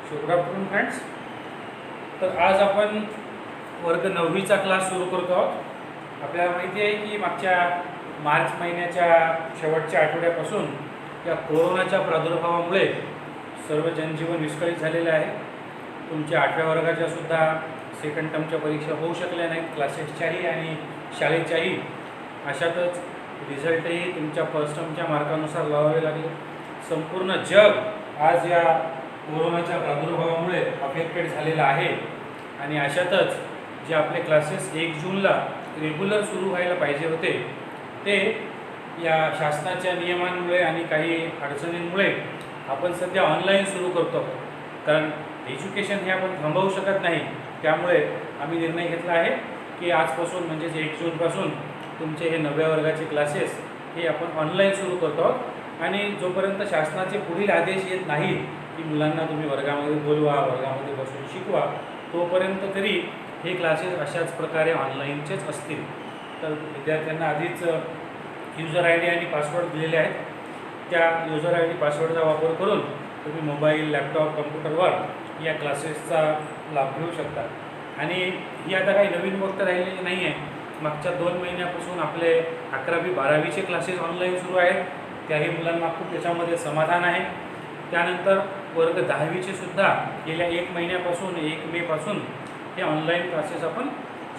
So good afternoon friends. तर आज आपण वर्ग 9वीचा क्लास सुरू करतो आहोत. आपल्याला माहिती आहे की मागच्या मार्च महिन्याच्या शेवटच्या आठवड्यापासून या कोरोनाच्या प्रादुर्भावामुळे सर्व जनजीवन विस्कळीत झालेलं आहे. तुमच्या 8व्या वर्गाच्या सुद्धा सेकंड टर्मच्या परीक्षा होऊ शकल्या नाहीत, क्लासेसच्याही आणि शाळेच्याही. अशातच रिझल्टही तुमच्या फर्स्ट टर्मच्या मार्कानुसार लावावे लागले. संपूर्ण जग आज या कोरोनाच्या प्रादुर्भावामुळे अफेक्टेड झालेला आहे आणि अशातच जे आपले क्लासेस 1 जूनला रेग्युलर सुरू व्हायला पाहिजे होते ते या शासनाच्या नियमांमुळे आणि काही अडचणींमुळे आपण सध्या ऑनलाईन सुरू करतो. कारण एज्युकेशन हे आपण थांबवू शकत नाही. त्यामुळे आम्ही निर्णय घेतला आहे की आजपासून म्हणजेच 1 जूनपासून तुमचे हे 9व्या वर्गाचे क्लासेस हे आपण ऑनलाईन सुरू करतो आहोत. आणि जोपर्यंत शासनाचे पुढील आदेश येत नाहीत की मुलांना तुम्ही वर्गामध्ये बोलवा, वर्गामध्ये बसून शिकवा, तोपर्यंत तरी हे क्लासेस अशाच प्रकारे ऑनलाईनचेच असतील. तर विद्यार्थ्यांना आधीच युजर आय डी आणि पासवर्ड दिलेले आहेत. त्या युजर आय डी पासवर्डचा वापर करून तुम्ही मोबाईल, लॅपटॉप, कम्प्युटरवर या क्लासेसचा लाभ घेऊ शकता. आणि ही आता काही नवीन गोष्ट राहिलेली नाही आहे. मागच्या 2 महिन्यापासून आपले 11वी 12वीचे क्लासेस ऑनलाईन सुरू आहेत. त्याही मुलांना खूप त्याच्यामध्ये समाधान आहे. त्यानंतर वर्ग 10वीचे सुद्धा गेल्या 1 महिन्यापासून 1 मेपासून हे ऑनलाईन क्लासेस आपण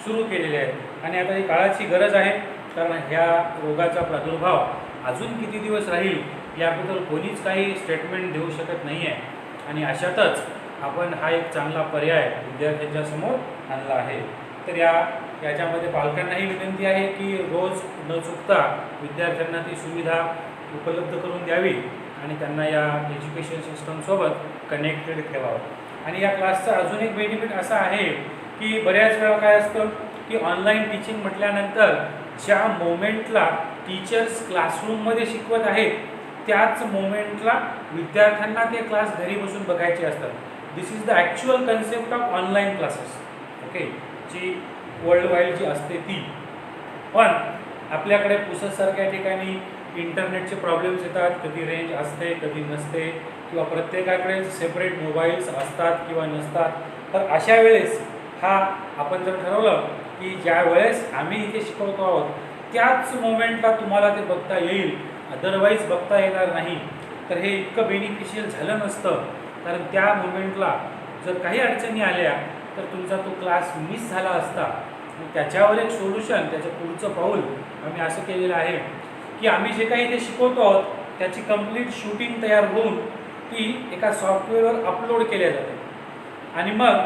सुरू केलेले आहेत. आणि आता ही काळाची गरज आहे, कारण ह्या रोगाचा प्रादुर्भाव अजून किती दिवस राहील याबद्दल कोणीच काही स्टेटमेंट देऊ शकत नाही आहे. आणि अशातच आपण हा एक चांगला पर्याय विद्यार्थ्यांच्या समोर आणला आहे. तर याच्यामध्ये पालकांनाही विनंती आहे की रोज न चुकता विद्यार्थ्यांना ती सुविधा उपलब्ध करून द्यावी आणि त्यांना या एज्युकेशन सिस्टमसोबत कनेक्टेड ठेवावं. आणि या क्लासचा अजून एक बेनिफिट असा आहे की बऱ्याच वेळा काय असतं की ऑनलाईन टीचिंग म्हटल्यानंतर ज्या मोमेंटला टीचर्स क्लासरूममध्ये शिकवत आहेत त्याच मोमेंटला विद्यार्थ्यांना ते क्लास घरी बसून बघायचे असतात. This is the actual concept of online classes. Okay, जी वर्ल्ड वाईड जी असते ती. पण आपल्याकडे पुसदसारख्या ठिकाणी इंटरनेटचे प्रॉब्लेम्स येतात. कधी रेंज असते, कधी नसते, किंवा प्रत्येकाकडे सेपरेट मोबाईल्स असतात किंवा नसतात. तर अशा वेळेस आपण जर ठरवलं की ज्या वेळेस आम्ही इथे शिकवतो आहोत त्याच मोमेंटला तुम्हाला ते बघता येईल, अदरवाईज बघता येणार नाही, तर हे इतकं बेनिफिशियल झालं नसतं. कारण त्या मोमेंटला जर काही अडचणी आल्या तर तुमचा तो क्लास मिस झाला असता. त्याच्यावर एक सोल्युशन, त्याचं पुढचं पाऊल आम्ही असं केलेलं आहे की आम्ही जे काही इथे शिकवतो आहोत त्याची कंप्लीट शूटिंग तयार होऊन ती एका सॉफ्टवेअरवर अपलोड केल्या जाते. आणि मग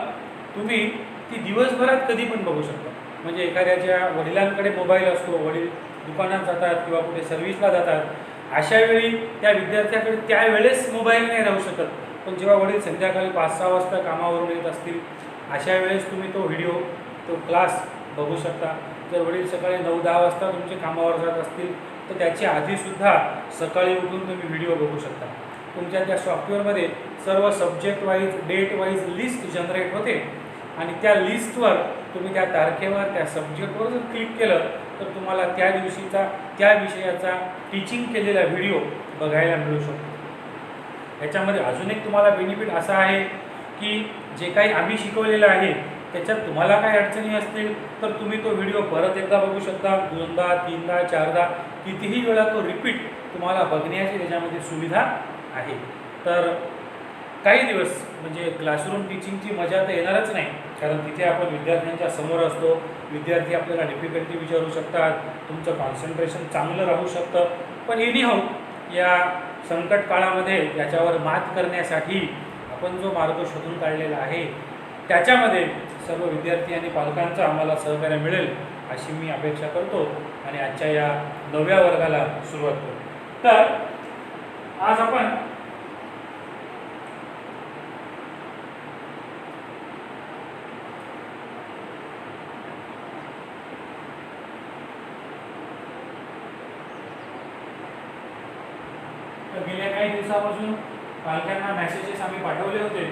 तुम्ही ती दिवसभरात कधी पण बघू शकता. म्हणजे एखाद्याच्या वडिलांकडे मोबाईल असतो, वडील दुकानात जातात किंवा कुठे सर्व्हिसला जातात, अशा वेळी त्या विद्यार्थ्याकडे त्यावेळेस मोबाईल नाही राहू शकत. पण जेव्हा वडील संध्याकाळी 5-6 वाजता कामावरून येत असतील अशा वेळेस तुम्ही तो व्हिडिओ, तो क्लास बघू शकता. जर वडील सकाळी 9-10 वाजता तुमचे कामावर जात असतील तर त्याच्या आधीसुद्धा सकाळी उठून तुम्ही व्हिडिओ बघू शकता. तुमच्या त्या सॉफ्टवेअरमध्ये सर्व subject wise, date wise list generate होते आणि त्या लिस्टवर तुम्ही त्या तारखेवर, त्या सब्जेक्टवर जर क्लिक केलं तर तुम्हाला त्या दिवशीचा, त्या विषयाचा टीचिंग केलेला व्हिडिओ बघायला मिळू शकतो. याच्यामध्ये अजून एक तुम्हाला बेनिफिट असा आहे की जे काही आम्ही शिकवलेलं आहे त्याच्यात तुम्हाला काही अडचणी असतील तर तुम्ही तो व्हिडिओ परत एकदा बघू शकता. 2दा, 3दा, 4दा, कितीही वेळा तो रिपीट तुम्हाला बघण्याची त्याच्यामध्ये सुविधा आहे. तर काही दिवस म्हणजे क्लासरूम टीचिंगची मजा तर येणारच नाही, कारण तिथे आपण विद्यार्थ्यांच्या समोर असतो. विद्यार्थी आपल्याला डिफिकल्टी विचारू शकतात, तुमचं कॉन्सन्ट्रेशन चांगलं राहू शकतं. पण एनीहाऊ या संकट काळामध्ये याच्यावर मात करण्यासाठी आपण जो मार्ग शोधून काढलेला आहे त्याच्यामध्ये सर्व विद्यार्थी आणि पालकांचा आम्हाला सहकार्य मिळेल अशी मी अपेक्षा करतो आणि आजच्या या 9व्या वर्गाला सुरुवात करू. तर आज आपण गेल्या काही दिवसापासून पालकांना मेसेजेस आम्ही पाठवले होते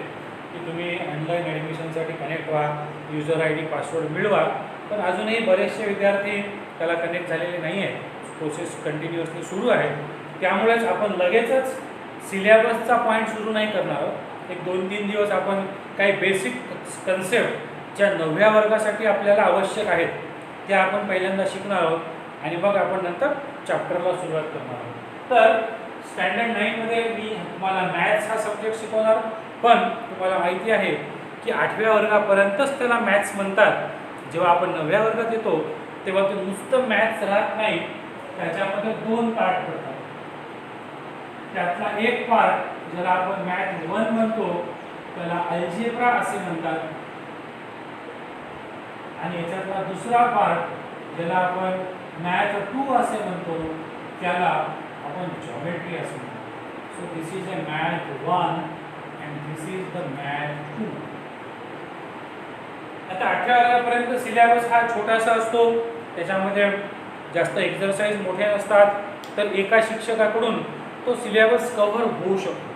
की तुम्ही ऑनलाईन ॲडमिशनसाठी कनेक्ट व्हा, युजर आय डी पासवर्ड मिळवा. पण अजूनही बरेचसे विद्यार्थी त्याला कनेक्ट झालेले नाही आहेत. प्रोसेस कंटिन्युअसली सुरू आहे. त्यामुळेच आपण लगेचच सिलेबसचा पॉईंट सुरू नाही करणार आहोत. एक 2-3 दिवस आपण काही बेसिक कन्सेप्ट ज्या 9व्या वर्गासाठी आपल्याला आवश्यक आहेत त्या आपण पहिल्यांदा शिकणार आहोत आणि मग आपण नंतर चॅप्टरला सुरुवात करणार आहोत. तर स्टँडर्ड 9मध्ये मी तुम्हाला मॅथ्स हा सब्जेक्ट शिकवणार, पण तुम्हाला माहिती आहे की 8व्या वर्गापर्यंतच त्याला मॅथ्स म्हणतात. जेव्हा आपण 9व्या वर्गात येतो तेव्हा ते नुसतं मॅथ्स राहत नाही, त्याच्यामध्ये 2 पार्ट पडतात. त्यातला एक पार्ट ज्याला आपण मॅथ 1 म्हणतो त्याला अल्जेब्रा असे म्हणतात, आणि याच्यातला दुसरा पार्ट ज्याला आपण मॅथ 2 असे म्हणतो त्याला आपण जॉमेट्री असे म्हणतो. So this is a math 1 and this is the math 2. आता 8व्या वर्गापर्यंत सिलेबस हा छोटासा असतो, त्याच्यामध्ये जास्त एक्झरसाइज मोठे नसतात, तर एका शिक्षकाकडून तो सिलेबस कव्हर होऊ शकतो.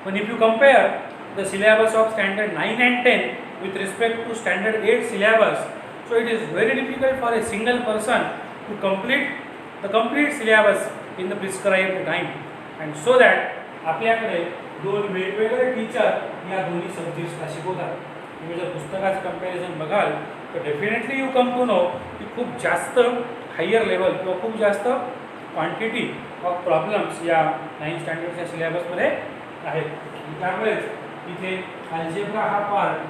पण if you compare the syllabus of standard 9 and 10 with respect to standard 8 syllabus, so it is very difficult for a single person to complete the complete syllabus in the prescribed time, and so that आपल्याकडे 2 वेगवेगळे teacher या दोन्ही सब्जेक्ट्सला शिकवतात. तुम्ही जर पुस्तकाचं comparison बघाल तर definitely you come to know की खूप जास्त हायर लेवल किंवा खूप जास्त क्वांटिटी ऑफ प्रॉब्लेम्स या 9 स्टँडर्डच्या सिलेबसमध्ये आहेत. त्यामुळेच इथे अल्जेब्रा हा पार्ट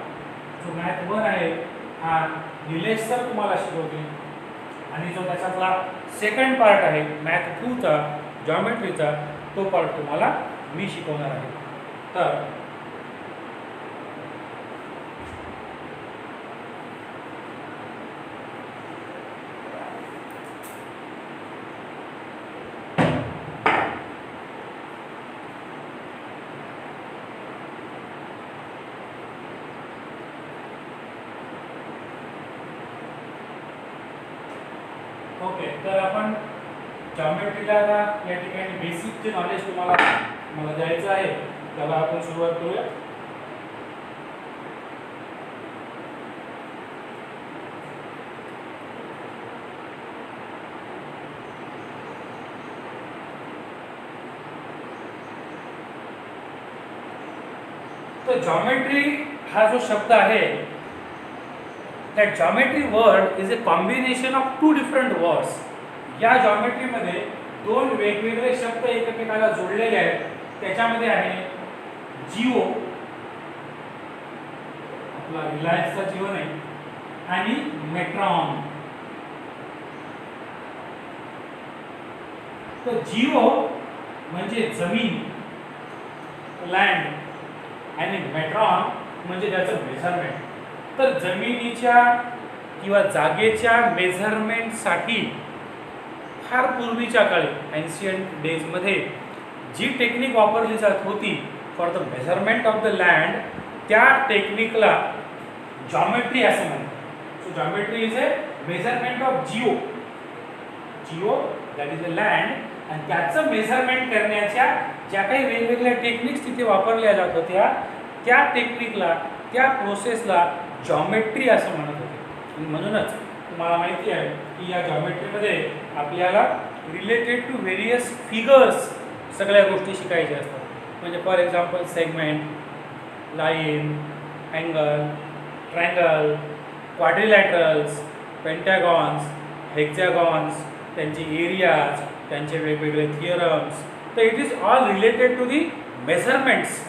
जो मॅथ 1 आहे हा निलेश सर तुम्हाला शिकवतील, आणि जो त्याच्यातला सेकंड पार्ट आहे मॅथ 2चा जॉमेट्रीचा तो पार्ट तुम्हाला मी शिकवणार आहे. तर ओके, तर आपण जॉमेट्रीला या ठिकाणी बेसिक जे नॉलेज तुम्हाला मला द्यायचं आहे त्याला आपण सुरुवात करूया. तर जॉमेट्री हा जो शब्द आहे, that geometry word is a combination of 2 different words. या जॉमेट्रीमध्ये 2 वेगवेगळे शब्द एकमेकाला जोडलेले आहेत. त्याच्यामध्ये आहे जिओ, आपला रिलायन्सचा जिओ नाही, आणि मेट्रॉन. तर जिओ म्हणजे जमीन, लँड, आणि मेट्रॉन म्हणजे त्याचं मेजरमेंट. तर जमिनीच्या किंवा जागेच्या मेजरमेंटसाठी फार पूर्वीच्या काळी एन्शियंट डेजमध्ये जी टेक्निक वापरली जात होती for the measurement of the land, त्या टेक्निकला जॉमेट्री असं म्हणतात. So geometry is a measurement of Jio. Jio that is a land, आणि त्याचं मेजरमेंट करण्याच्या ज्या काही वेगवेगळ्या टेक्निक्स तिथे वापरल्या जात होत्या त्या टेक्निकला, त्या प्रोसेसला जॉमेट्री असं म्हणत होते. म्हणूनच तुम्हाला माहिती आहे की या जॉमेट्रीमध्ये आपल्याला रिलेटेड टू व्हेरियस फिगर्स सगळ्या गोष्टी शिकायच्या असतात. म्हणजे for example segment, line, angle, triangle, quadrilaterals, pentagons, hexagons, त्यांचे एरियाज, त्यांचे वेगवेगळे थिअरम्स. तर it is all related to the measurements.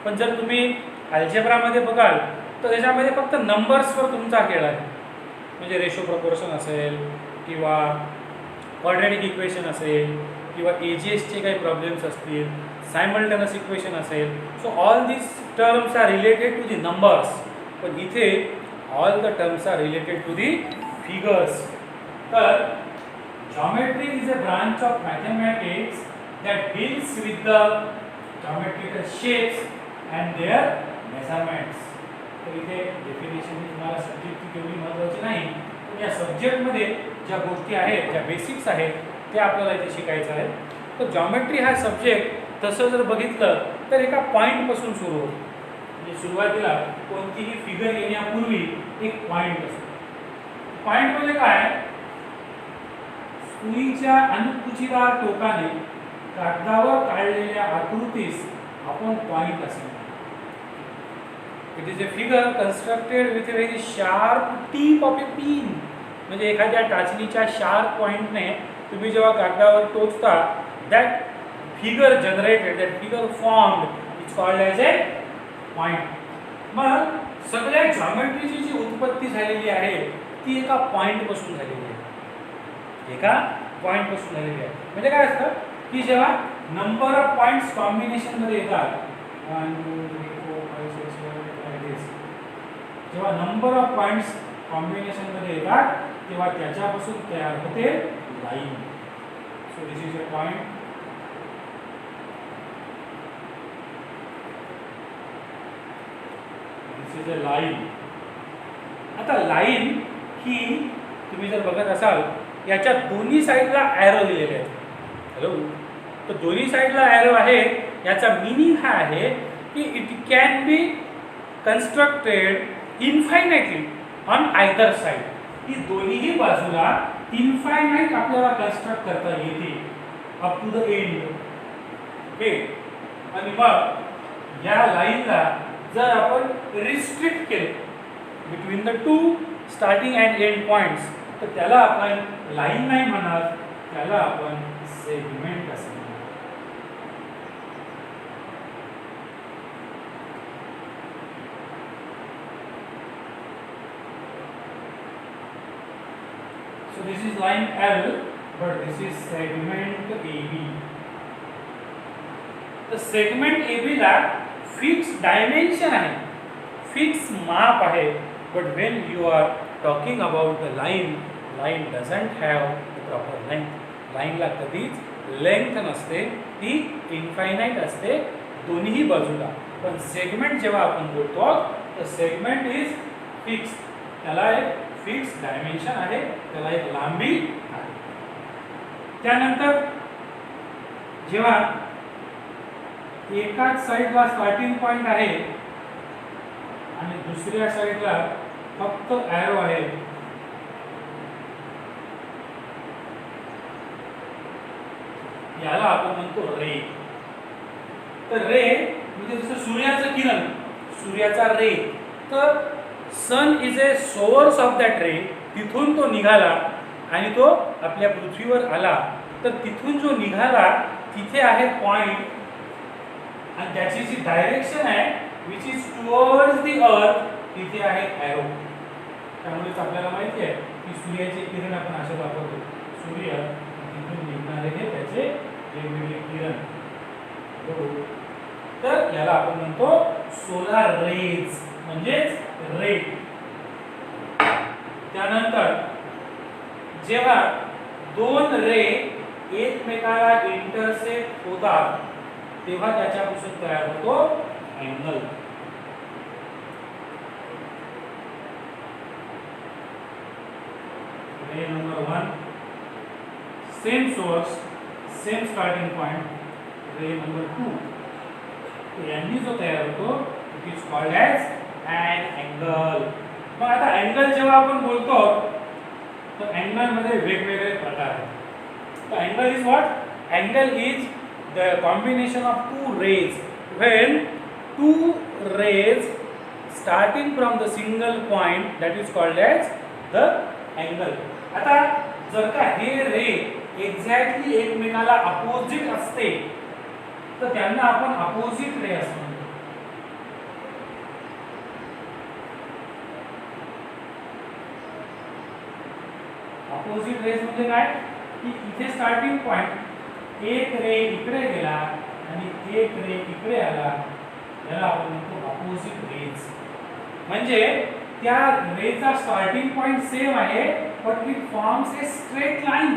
पण जर तुम्ही अल्जेब्रामध्ये बघाल तर त्याच्यामध्ये फक्त नंबर्सवर तुमचा खेळ आहे. म्हणजे रेशो प्रपोर्शन असेल किंवा क्वाड्रॅटिक इक्वेशन असेल किंवा एजेसचे काही प्रॉब्लेम्स असतील, सायमल्टेनस इक्वेशन असेल. So all these terms are related to the numbers. पण इथे all the terms are related to the figures. तर geometry is a branch of mathematics that deals with the geometrical shapes and their measurements. तर इथे definition ही तुम्हाला सब्जेक्टची तेवढी महत्त्वाची नाही, पण या सब्जेक्टमध्ये ज्या गोष्टी आहेत, ज्या बेसिक्स आहेत ते आपल्याला इथे शिकायचं आहे. तर जॉमेट्री हा सब्जेक्ट तसं जर बघितलं तर एका पॉईंटपासून सुरू होतो. म्हणजे सुरुवातीला कोणतीही फिगर येण्यापूर्वी एक पॉईंट असतो. पॉईंट म्हणजे काय? सुईच्या अनुकुचीदार टोकाने कागदावर काढलेल्या आकृतीस आपण पॉइंट असे म्हणतो. It is a figure constructed with a very sharp tip of a pin. म्हणजे एखाद्या टाचणीच्या शार्प पॉइंटने तुम्ही जेव्हा कागदावर टोचता, that figure generated, that figure formed is called as a point. मग सगळ्या जॉमेट्रीची जी उत्पत्ती झालेली आहे ती एका पॉइंटपासून झालेली आहे. एका पॉइंटपासून झालेली आहे. म्हणजे काय असतं की जेव्हा नंबर ऑफ पॉइंट्स कॉम्बिनेशनमध्ये येतात, 1 2 3 4 5 6 7 8 जेव्हा नंबर ऑफ पॉइंट्स कॉम्बिनेशनमध्ये येतात तेव्हा त्याच्यापासून तयार होते line. So this is a point. This is a line. आता लाईन ही तुम्ही जर बघत असाल याच्या दोन्ही साईडला ॲरो दिलेले आहेत. हॅलो, तर दोन्ही साईडला ॲरो आहे. याचा मीनिंग हा आहे की it can be constructed infinitely on either side. ही दोन्हीही बाजूला इनफायनाइट आपल्याला कन्स्ट्रक्ट करता येते up to the end. Okay. आणि मग या लाईनला जर आपण रिस्ट्रिक्ट केले between the two starting and end points तर त्याला आपण लाईन नाही म्हणत, त्याला आपण सेगमेंट असं म्हणतो. So this is line L, but this is segment AB. The segment AB ला fixed dimension आहे, fixed माप आहे. But when you are talking about the line doesn't have the proper length. Line ला कधीच length नसते, ती infinite असते दोन्ही बाजूला. पण सेगमेंट जेव्हा आपण बोलतो तर सेगमेंट इज फिक्स. त्याला एक फिक्स डायमेन्शन आहे, त्याला एक लांबी आहे. त्यानंतर जेव्हा एकाच साइडला स्टार्टिंग पॉइंट आहे आणि दुसऱ्या साइडला फक्त ॲरो आहे, याला आपण म्हणतो रे. तर रे म्हणजे जसं सूर्याचं किरण, सूर्याचा रे. तर sun is a source of that ray. तिथून तो निघाला आणि तो आपल्या पृथ्वीवर आला. तर तिथून जो निघाला तिथे आहे पॉइंट आणि त्याची जी डायरेक्शन आहे which is towards the earth, तिथे आहे ॲरो. त्यामुळेच आपल्याला माहिती आहे की सूर्याचे किरण आपण असे वापरतो. सूर्य तिथून निघणारे हे त्याचे वेगवेगळे किरण. तर याला आपण म्हणतो सोलार रेज म्हणजेच रे. त्यानंतर जेव्हा दोन रे एकमेकाला इंटरसेक्ट होतात तेव्हा त्याच्यापासून तयार होतो angle. Ray number 1, same source, same starting point. Ray number 2, यांनी जो तयार होतो it is called as an angle. मग आता अँगल जेव्हा आपण बोलतो तर अँगल मध्ये वेगवेगळे प्रकार आहेत. तर angle is what? Angle is the combination of two rays when two rays starting from the single point that is called as the angle. आता जर का हे रे एक्झॅक्टली एकमेकाला अपोजिट असते तर त्यांना आपण अपोजिट रे असं म्हणतो. अपोजिट रेज म्हणजे काय की इथे स्टार्टिंग पॉइंट एक रे इकडे गेला आणि एक रे इकडे आला, याला आपण म्हणतो अपोजिट रेज. म्हणजे त्या रेचा स्टार्टिंग पॉइंट सेम आहे but it forms a straight line.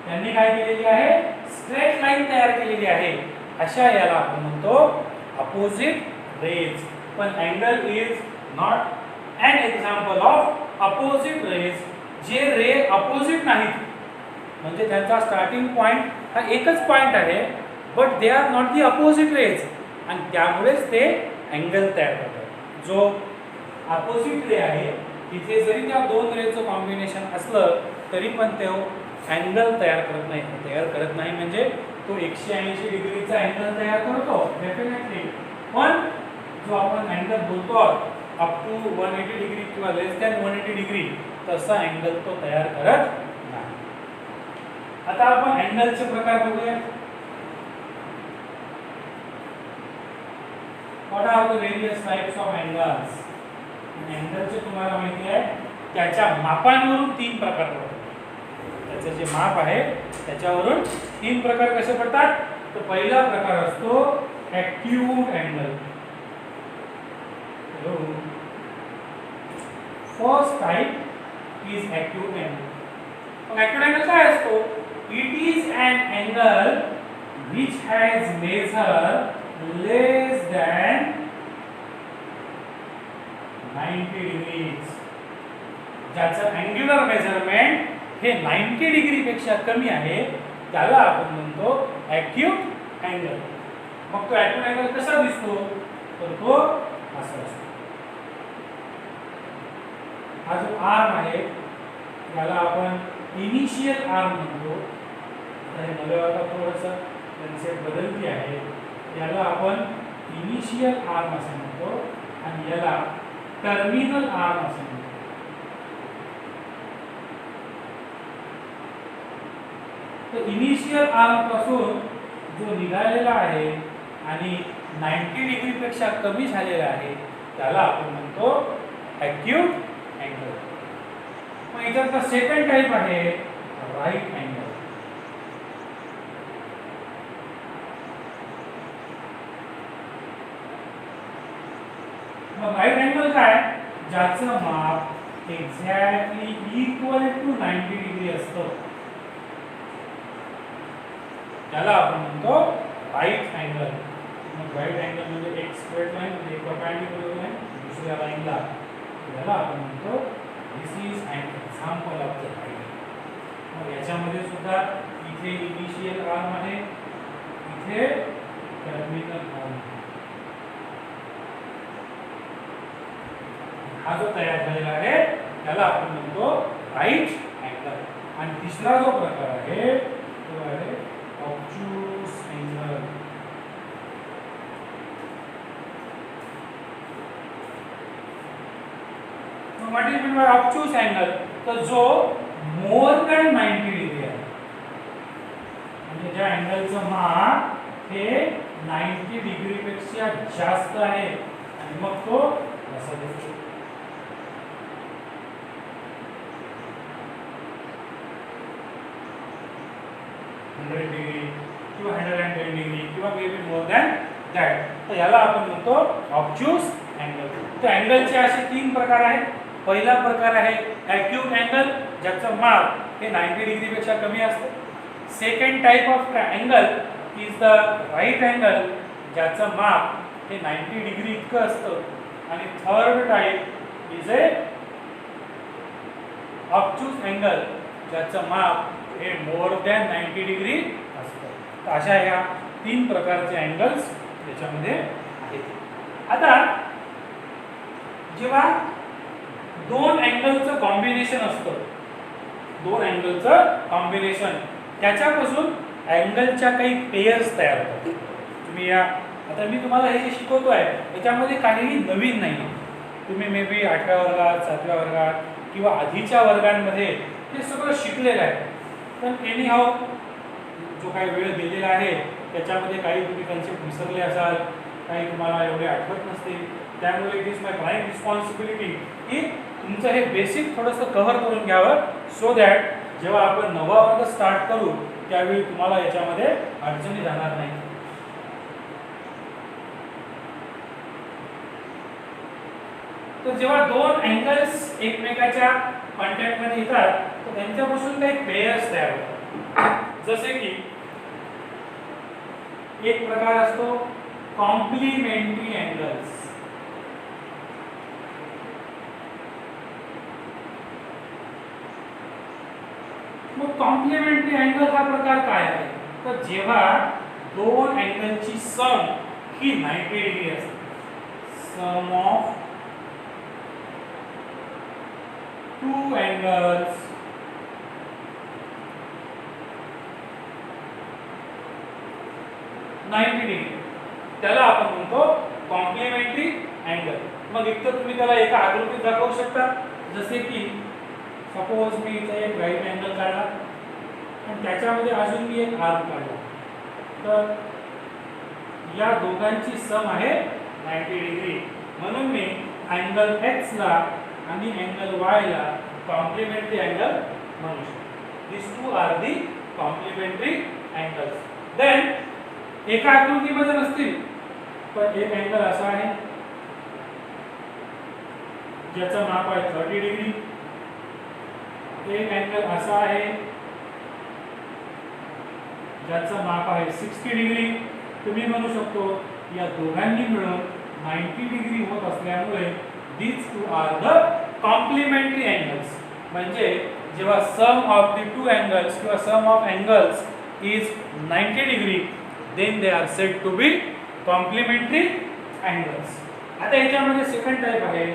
त्यांनी काय केलेली आहे? स्ट्रेट लाईन तयार केलेली आहे. अशा याला आपण म्हणतो अपोजिट रेज. पण angle is not an example of opposite raise. जे रे अपोजिट नाहीत म्हणजे त्यांचा स्टार्टिंग पॉइंट हा एकच पॉइंट आहे but they are not the opposite raise आणि त्यामुळेच ते अँगल तयार करतात. जो अपोजिट रे आहे तिथे जरी त्या दोन रेचं कॉम्बिनेशन असलं तरी पण ते अँगल तयार करत नाही. म्हणजे तो 180 डिग्रीचा अँगल तयार करतो डेफिनेटली, पण जो आपण अँगल बोलतो अप टू 180 डिग्री किंवा लेस दॅन 180 डिग्री तसा अँगल तो तयार करत नाही. आता आपण अँगलचे प्रकार बघूया. What are the various types of angles. अँगलचे तुम्हाला माहिती आहे त्याच्या मापांवरून 3 प्रकार पडतात. त्याचे जे माप आहे त्याच्यावरून 3 प्रकार कसे पडतात. तर पहिला प्रकार असतो acute angle. First type is acute angle. मग ॲक्यूट अँगल काय असतो. It is an angle which has measure less than 90 degrees. ज्याचं अँग्युलर मेजरमेंट हे 90 डिग्री पेक्षा कमी आहे त्याला आपण म्हणतो ॲक्यूट अँगल. मग तो ॲक्यूट अँगल कसा दिसतो. तर तो असा असतो. हा जो आर्म आहे याला आपण इनिशियल आर्म म्हणतो. आता हे मला आता थोडंसं कन्सेप्ट बदलती आहे. याला आपण इनिशियल आर्म असे म्हणतो आणि याला टर्मिनल आर्म असे म्हणतो. तर इनिशियल आर्म पासून जो निघालेला आहे आणि 90 डिग्री पेक्षा कमी झालेला आहे त्याला आपण म्हणतो ॲक्यूट अँगल. मग याच्यातला सेकंड टाइप आहे राईट अँगल. मग राईट अँगल काय. ज्याचं माप एक्झॅक्टली इक्वल टू 90 डिग्री असतं त्याला आपण म्हणतो राईट अँगल. मग राईट अँगल म्हणजे एक स्ट्रेट लाईन म्हणजे एक परपेंडिक्युलर लाईन दुसऱ्या लाईनला त्याला आपण म्हणतो this is an example of the right. मग याच्यामध्ये सुद्धा इथे इनिशियल आर्म आहे इथे टर्मिनल आर्म. हा जो तयार झालेला आहे त्याला आपण म्हणतो राईट अँगल. आणि तिसरा जो प्रकार आहे तो आहे obtuse angle. What is mean by obtuse angle. तर जो मोर दॅन 90 डिग्री आहे म्हणजे ज्या अँगलचं माप हे 90 डिग्री पेक्षा जास्त आहे आणि मग तो असा दिसतो. 100 डिग्री किंवा 110 डिग्री किंवा may be more than that. तर याला आपण म्हणतो ऑब्ट्यूज अँगल. तर अँगलचे असे 3 प्रकार आहेत. पहिला प्रकार आहे ॲक्यूट अँगल ज्याचं माप हे 90 डिग्री पेक्षा कमी असतं. Second type of angle is the right angle ज्याचं माप हे 90 डिग्री इतकं असतं. आणि third type is a obtuse angle ज्याचं माप हे मोर दॅन 90 डिग्री असतं. तर अशा ह्या 3 प्रकारचे अँगल्स त्याच्यामध्ये आहेत. आता जेव्हा 2 अँगलचं कॉम्बिनेशन असतं 2 अँगलचं कॉम्बिनेशन त्याच्यापासून अँगलच्या काही पेयर्स तयार होतात. तुम्ही या आता मी तुम्हाला हे जे शिकवतो आहे त्याच्यामध्ये काहीही नवीन नाही. तुम्ही मे बी 8व्या वर्गात 7व्या वर्गात किंवा आधीच्या वर्गांमध्ये हे सगळं शिकलेलं आहे. पण एनी हाऊ जो काही वेळ गेलेला आहे त्याच्यामध्ये काही तुम्ही कन्सेप्ट विसरले असाल काही तुम्हाला एवढे आठवत नसतील. त्यामुळे it is my prime responsibility की तुमचं हे बेसिक थोडंसं कव्हर करून घ्यावं सो दॅट जेव्हा आपण नवा वर्ग स्टार्ट करू त्यावेळी तुम्हाला याच्यामध्ये अडचणी जाणार नाही. तर जेव्हा 2 अँगल्स एकमेकाच्या कॉन्टॅक्टमध्ये येतात तर त्यांच्यापासून काही पेयर्स तयार होतात. जसे की एक प्रकार असतो कॉम्प्लिमेंटरी अँगल्स. मग कॉम्प्लिमेंटरी अँगल हा प्रकार काय आहे. तर जेव्हा 2 अँगलची सम ही 90 डिग्री असते. सम ऑफ 2 angles 90 डिग्री, त्याला आपण म्हणतो कॉम्प्लिमेंटरी अँगल. मग इथं तुम्ही त्याला एका आकृतीत दाखवू शकता. जसे की सपोज मी इथे एक राईट अँगल काढला आणि त्याच्यामध्ये अजून मी एक आर्क काढला, तर या दोघांची सम आहे 90 डिग्री. म्हणून मी अँगल x ला आणि अँगल y ला कॉम्प्लिमेंटरी अँगल म्हणू शकतो. These two are the complementary angles. Then एका आकृतीमध्ये नसतील, पण एक अँगल असा आहे ज्याचं माप आहे 30 डिग्री, एक अँगल असा आहे ज्याचं माप आहे 60 डिग्री. तुम्ही म्हणू शकतो या दोघांनी मिळून 90 डिग्री होत असल्यामुळे these two are the complementary angles. म्हणजे जेव्हा sum of the two angles किंवा sum of angles is 90 degree, then they are said to be complementary angles. आता याच्यामध्ये सेकंड टाइप आहे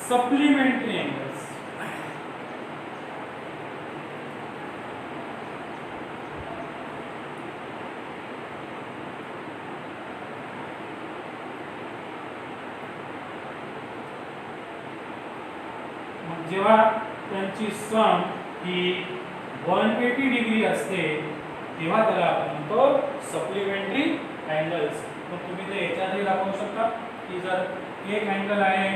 सप्लिमेंटरी अँगल्स. जेव्हा त्यांची सम ही 180 डिग्री असते तेव्हा त्याला आपण म्हणतो सप्लिमेंटरी अँगल्स. मग तुम्ही ते याच्यातही दाखवू शकता की जर एक अँगल आहे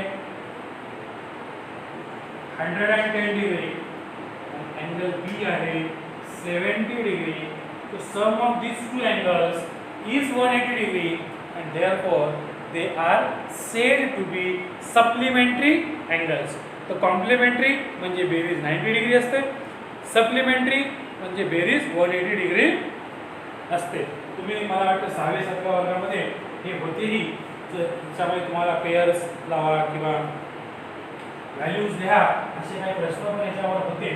110 डिग्री आणि अँगल बी आहे 70 डिग्री, तो sum of these two angles is 180 degree and therefore they are said to be supplementary angles. तर कॉम्प्लिमेंटरी म्हणजे बेरीज 90 डिग्री असते, सप्लिमेंटरी म्हणजे बेरीज 180 डिग्री असते. तुम्ही मला वाटतं 6व्या 7व्या वर्गामध्ये हे होतेही. त्याच्यामध्ये तुम्हाला पेयर्स लावा किंवा व्हॅल्यूज लिहा असे काही प्रश्न पण याच्यावर होते.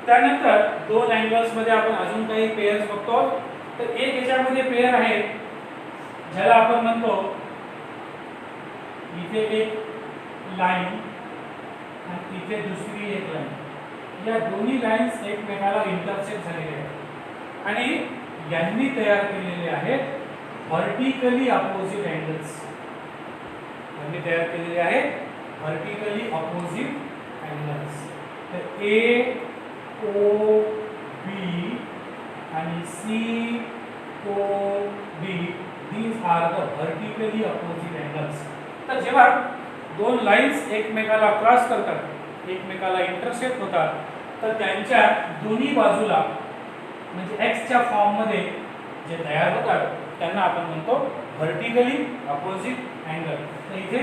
त्यानंतर दोन अँगल्स मध्ये आपण अजून काही पेयर्स बघतो. तर एक याच्यामध्ये पेयर आहे ज्याला आपण म्हणतो इथे एक लाईन आणि इथे दुसरी एक लाईन. या दोन्ही लाईन्स एकमेकाला इंटरसेक्ट झालेल्या आहेत आणि यांनी तयार केलेले आहेत व्हर्टिकली अपोजिट अँगल्स. यांनी तयार केलेले आहेत व्हर्टिकली अपोजिट अँगल्स. तर ए ओ बी आणि C O B, these are the vertically opposite angles. तर जेव्हा दोन लाईन्स एकमेकाला क्रॉस करतात, एकमेकाला इंटरसेक्ट होतात, तर त्यांच्या दोन्ही बाजूला म्हणजे x च्या फॉर्म मध्ये जे तयार होतात त्यांना आपण म्हणतो व्हर्टिकली अपोजिट अँगल. तर इथे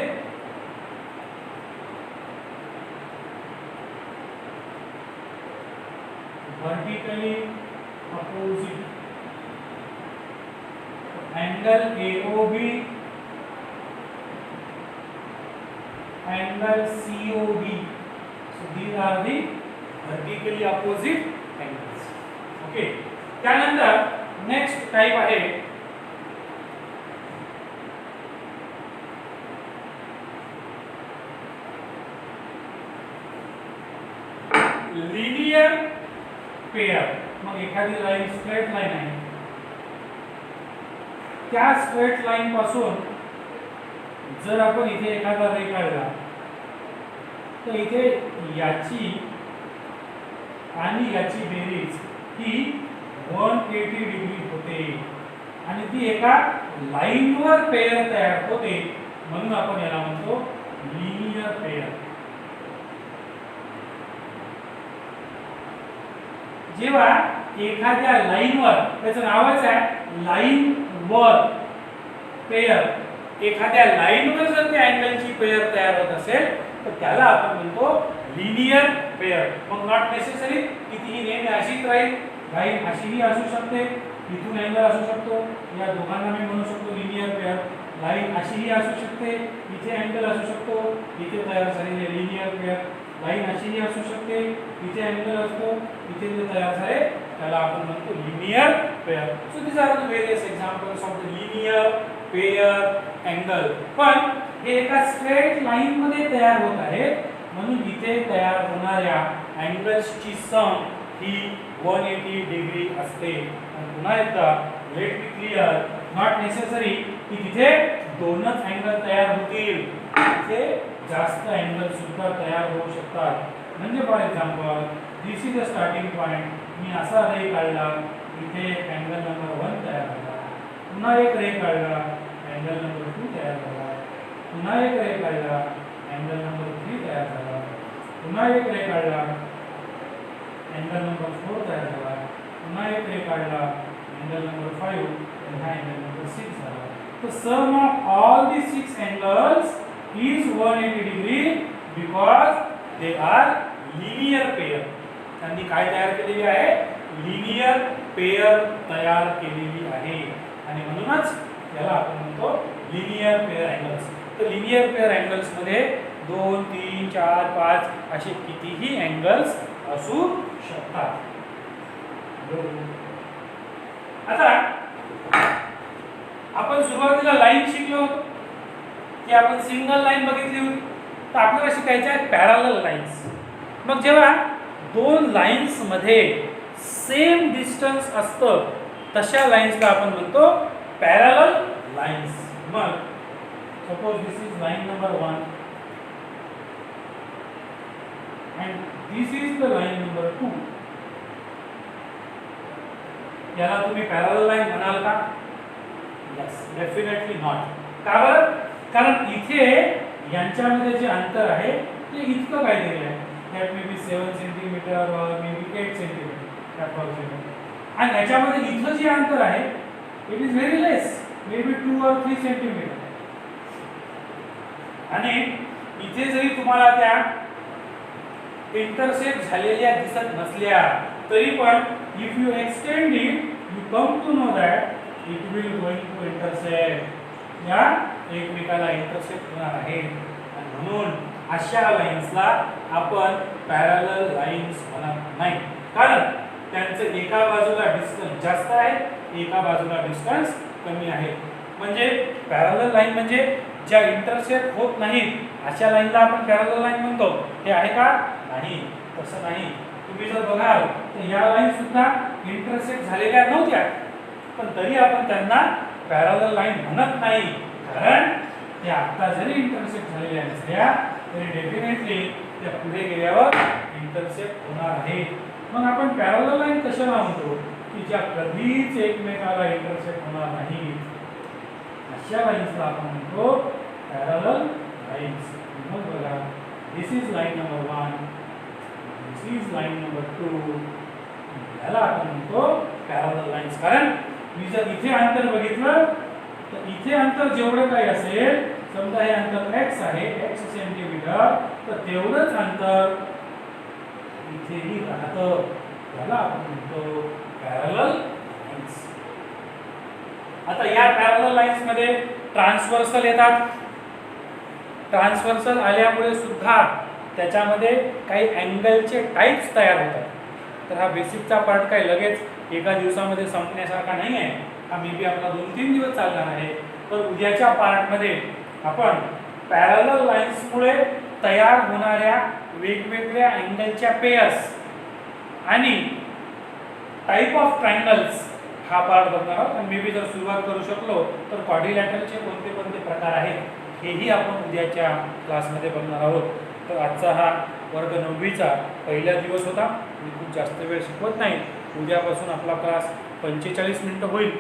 vertically opposite angle AOB, angle COB. So these are the vertically opposite angles. Okay. त्यानंतर नेक्स्ट टाइप आहे लिनियर पेयर. मग एखादी लाईन स्ट्रेट लाईन आहे, त्या स्ट्रेट लाईन पासून जर आपण इथे एखादा रे काढला तर इथे याची आणि याची बेरीज ही 180 डिग्री होते आणि ती एका लाईनवर पेयर तयार होते, म्हणून आपण याला म्हणतो लिनियर पेयर. जेव्हा एखाद्या लाईनवर, त्याचं नावच आहे लाईन वर पेयर, एखाद्या लाईनवर जर त्या अँगलची पेयर तयार होत असेल तर त्याला आपण म्हणतो लिनियर पेयर. मग नॉट नेसेसरी की ती नेहमी अशीच राहील, लाईन अशीही असू शकते, इथून अँगल असू शकतो, या दोघांना मी म्हणू शकतो लिनियर पेयर. लाईन अशीही असू शकते, इथे अँगल असू शकतो, इथे तयार झालेले लिनियर पेयर. लाईन अशीही असू शकते, इथे अँगल असतो, इथे जे तयार झाले त्याला आपण म्हणतो linear pair. So these are the various examples of the linear pair angle. पण हे एका स्ट्रेट लाईन मध्ये तयार होत आहे म्हणून इथे तयार होणाऱ्या अँगल्सची सम ही 180 डिग्री असते. आणि पुन्हा एकदा let be clear, not necessary की तिथे दोनच अँगल तयार होतील, तिथे जास्त अँगल सुद्धा तयार होऊ शकतात. म्हणजे for example this is the starting point, मी असा रे काढला, इथे अँगल नंबर 1 तयार झाला, पुन्हा एक रे काढला, अँगल नंबर 2 तयार झाला, पुन्हा एक रे काढला, अँगल नंबर 3 तयार झाला, पुन्हा एक रे काढला, अँगल नंबर 4 तयार झाला, पुन्हा एक रे काढला, अँगल नंबर 5, आणि हा अँगल नंबर 6 झाला. तो sum of all the 6 angles is 180 degree because they are linear pair. त्यांनी काय तयार केलेली आहे? लिनियर पेयर तयार केलेली आहे. आणि म्हणूनच याला आपण म्हणतो लिनियर पेयर अँगल्स. तर लिनियर पेयर अँगल्स मध्ये 2 3 4 5 असे कितीही अँगल्स असू शकतात. आता आपण सुरुवातीला लाईन शिकलो होतो की आपण सिंगल लाईन बघितली होती. तर आपल्याला शिकायच्या आहेत पॅरलल लाईन्स. मग जेव्हा दोन लाईन्स मध्ये सेम डिस्टन्स असतं तशा लाईन्सला आपण म्हणतो पॅरलल लाईन्स. मग suppose this is line number 1 and this is the line number 2. याला तुम्ही पॅरलल लाईन म्हणाल का? Yes, definitely not. का बरं? कारण इथे यांच्यामध्ये जे अंतर आहे ते इतकं काहीतरी आहे. दॅट मे बी 7 सेंटीमीटर और मे बी 8 सेंटीमीटर अप्रॉक्सिमेटली. आणि याच्यामध्ये इथं जे अंतर आहे it is very less, may be 2 or 3 centimetre. आणि इथे जरी तुम्हाला त्या इंटरसेक्ट झालेल्या दिसत नसल्या तरी पण if you extend it you come to know that it will going to intersect. या एकमेकाला इंटरसेक्ट होणार आहे. आणि म्हणून अशा लाईन्सला आपण पॅरलल लाईन्स म्हणत नाही, कारण त्यांचं एका बाजूला डिस्टन्स जास्त आहे, एका बाजूला डिस्टन्स कमी आहे. म्हणजे पॅरलल लाईन म्हणजे ज्या इंटरसेक्ट होत नाहीत अशा लाईनला आपण पॅरलल लाईन म्हणतो. हे आहे का? नाही, तसं नाही. तुम्ही जर बघाल तर या लाईन सुद्धा इंटरसेक्ट झालेल्या नव्हत्या, पण तरी आपण त्यांना पॅरलल लाईन म्हणत नाही, कारण ते आता जरी इंटरसेक्ट झालेल्या नसल्या तरी डेफिनेटली त्या पुढे गेल्यावर इंटरसेक्ट होणार आहे. मग आपण पॅरलल लाईन कशाला म्हणतो? की ज्या कधीच एकमेकाला इंटरसेक्ट होणार नाही अशा लाईन्सला आपण म्हणतो पॅरलल लाईन्स. मग बघा, this is line number 1, this is line number 2. याला आपण म्हणतो पॅरलल लाईन्स. कारण मी जर इथे अंतर बघितलं तर इथे अंतर जेवढं काही असेल, समजा हे अंतर x आहे, x सेंटीमीटर, तर तेवढंच अंतर इथेही राहतं. याला आपण म्हणतो पॅरलल लाईन्स. आता या पॅरलल लाईन्स मध्ये ट्रान्सव्हर्सल येतात. ट्रान्सव्हर्सल आल्यामुळे सुद्धा त्याच्यामध्ये काही अँगलचे टाइप्स तयार होतात. तर हा बेसिकचा पार्ट काही लगेच एका दिवसामध्ये संपण्यासारखा नाही आहे. हा मे बी आपला 2-3 दिवस चालणार आहे. तर उद्याच्या पार्टमध्ये आपण पॅरलल लाईन्समुळे तयार होणाऱ्या वेगवेगळ्या अँगलच्या पेयर्स आणि टाइप ऑफ ट्रायंगल्स हा पार्ट बघणार आहोत. आणि मे बी जर सुरुवात करू शकलो तर क्वाड्रिलॅटरलचे कोणते कोणते प्रकार आहेत हेही आपण उद्याच्या क्लासमध्ये बघणार आहोत. तर आजचा हा वर्ग 9वीचा पहिला दिवस होता. मी खूप जास्त वेळ शिकवत नाही. उद्यापासून आपला क्लास 45 मिनिटं होईल.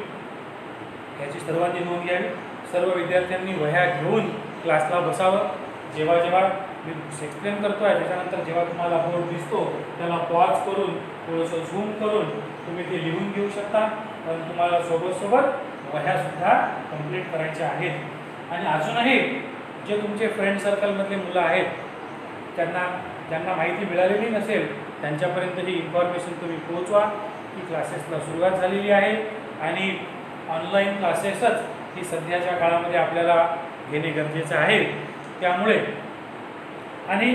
याची सर्वांनी नोंद घ्यावी. सर्व विद्यार्थ्यांनी वह्या घेऊन क्लासला बसावं. जेव्हा जेव्हा मी एक्सप्लेन करतो आहे त्याच्यानंतर जेव्हा तुम्हाला बोर्ड दिसतो त्याला पॉज करून थोडंसं झूम करून तुम्ही ते लिहून घेऊ शकता. पण तुम्हाला सोबत वह्यासुद्धा कंप्लीट करायच्या आहेत. आणि अजूनही जे तुमचे फ्रेंड सर्कलमधले मुलं आहेत ज्यांना माहिती मिळालेली नसेल त्यांच्यापर्यंत ही इन्फॉर्मेशन तुम्ही पोहोचवा की क्लासेसला सुरुवात झालेली आहे आणि ऑनलाईन क्लासेसच ही सध्याच्या काळामध्ये आपल्याला घेणे गरजेचं आहे. त्यामुळे आणि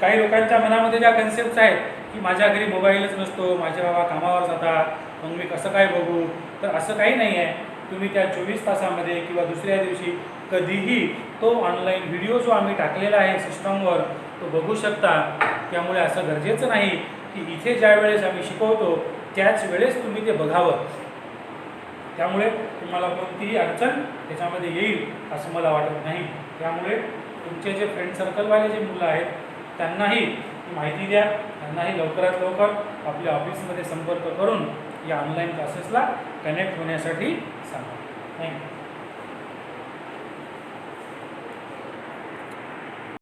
काही लोकांच्या मनामध्ये ज्या कन्सेप्ट्स आहेत की माझ्या घरी मोबाईलच नसतो, माझे बाबा कामावर जातात, मग मी कसं काय बघू, तर असं काही नाही आहे. तुम्ही त्या 24 तासामध्ये किंवा दुसऱ्या दिवशी कधीही तो ऑनलाईन व्हिडिओ जो आम्ही टाकलेला आहे सिस्टमवर तो बघू शकता. त्यामुळे असं गरजेचं नाही की इथे ज्या वेळेस आम्ही शिकवतो त्याच वेळेस तुम्ही ते बघावं. त्यामुळे तुम्हाला कोणतीही अडचण त्याच्यामध्ये येईल असं मला वाटत नाही. त्यामुळे तुमचे जे फ्रेंड सर्कलवाले जे मुलं आहेत त्यांनाही माहिती द्या, त्यांनाही लवकरात लवकर आपल्या ऑफिसमध्ये संपर्क करून या ऑनलाईन क्लासेसला कनेक्ट होण्यासाठी सांगा. थँक्यू.